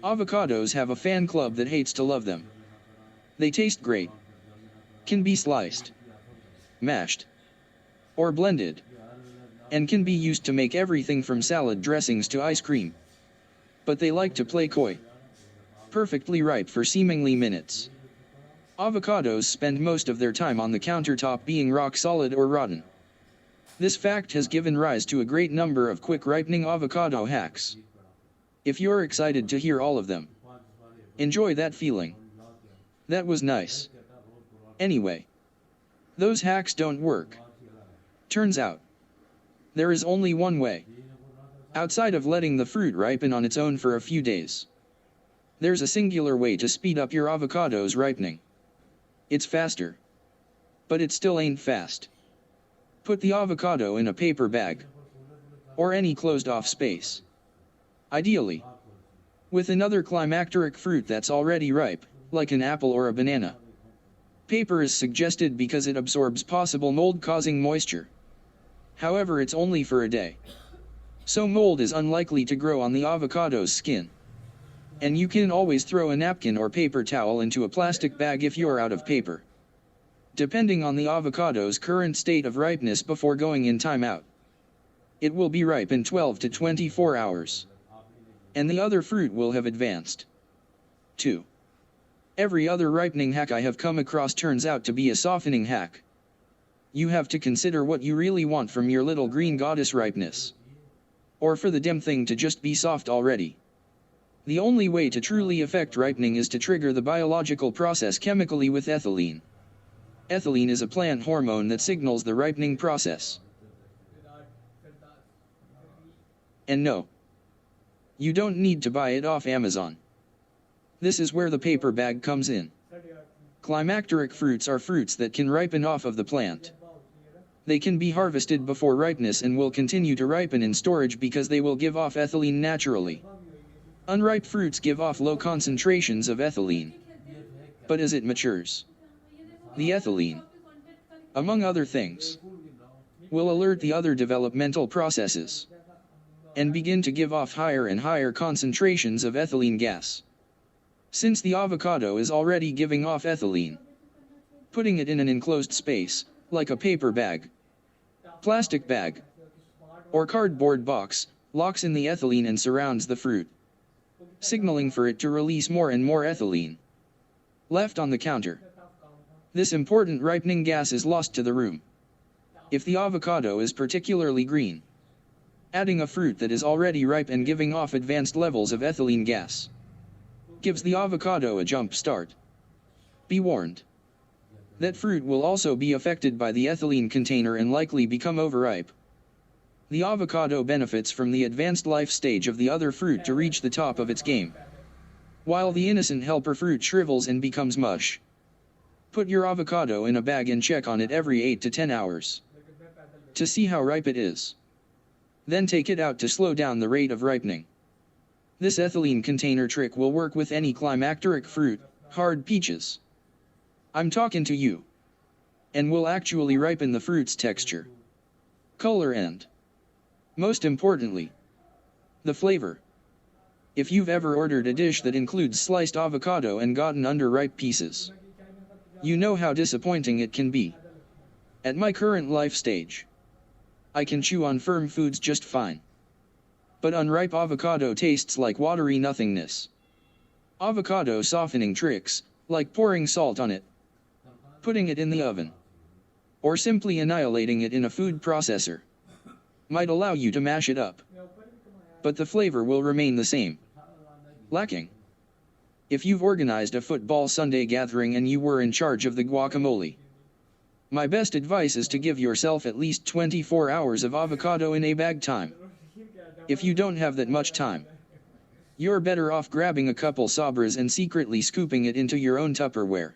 Avocados have a fan club that hates to love them. They taste great. Can be sliced, mashed, or blended, and can be used to make everything from salad dressings to ice cream. But they like to play coy. Perfectly ripe for seemingly minutes. Avocados spend most of their time on the countertop being rock solid or rotten. This fact has given rise to a great number of quick ripening avocado hacks. If you're excited to hear all of them, enjoy that feeling. That was nice. Anyway, those hacks don't work. Turns out, there is only one way. Outside of letting the fruit ripen on its own for a few days, there's a singular way to speed up your avocado's ripening. It's faster. But it still ain't fast. Put the avocado in a paper bag, or any closed-off space. Ideally, with another climacteric fruit that's already ripe, like an apple or a banana. Paper is suggested because it absorbs possible mold-causing moisture. However, it's only for a day. So mold is unlikely to grow on the avocado's skin. And you can always throw a napkin or paper towel into a plastic bag if you're out of paper. Depending on the avocado's current state of ripeness before going in timeout, it will be ripe in 12 to 24 hours. And the other fruit will have advanced. 2. Every other ripening hack I have come across turns out to be a softening hack. You have to consider what you really want from your little green goddess ripeness. Or for the damn thing to just be soft already. The only way to truly affect ripening is to trigger the biological process chemically with ethylene. Ethylene is a plant hormone that signals the ripening process. And no, you don't need to buy it off Amazon. This is where the paper bag comes in. Climacteric fruits are fruits that can ripen off of the plant. They can be harvested before ripeness and will continue to ripen in storage because they will give off ethylene naturally. Unripe fruits give off low concentrations of ethylene. But as it matures, the ethylene, among other things, will alert the other developmental processes and begin to give off higher and higher concentrations of ethylene gas. Since the avocado is already giving off ethylene, putting it in an enclosed space, like a paper bag, plastic bag, or cardboard box, locks in the ethylene and surrounds the fruit, signaling for it to release more and more ethylene. Left on the counter, this important ripening gas is lost to the room. If the avocado is particularly green, adding a fruit that is already ripe and giving off advanced levels of ethylene gas gives the avocado a jump start. Be warned. That fruit will also be affected by the ethylene container and likely become overripe. The avocado benefits from the advanced life stage of the other fruit to reach the top of its game, while the innocent helper fruit shrivels and becomes mush. Put your avocado in a bag and check on it every 8 to 10 hours to see how ripe it is. Then take it out to slow down the rate of ripening. This ethylene container trick will work with any climacteric fruit, hard peaches. I'm talking to you. And will actually ripen the fruit's texture, color and, most importantly, the flavor. If you've ever ordered a dish that includes sliced avocado and gotten underripe pieces, you know how disappointing it can be. At my current life stage, I can chew on firm foods just fine. But unripe avocado tastes like watery nothingness. Avocado softening tricks, like pouring salt on it, putting it in the oven, or simply annihilating it in a food processor, might allow you to mash it up. But the flavor will remain the same. Lacking. If you've organized a football Sunday gathering and you were in charge of the guacamole, my best advice is to give yourself at least 24 hours of avocado in a bag time. If you don't have that much time, you're better off grabbing a couple sabras and secretly scooping it into your own Tupperware.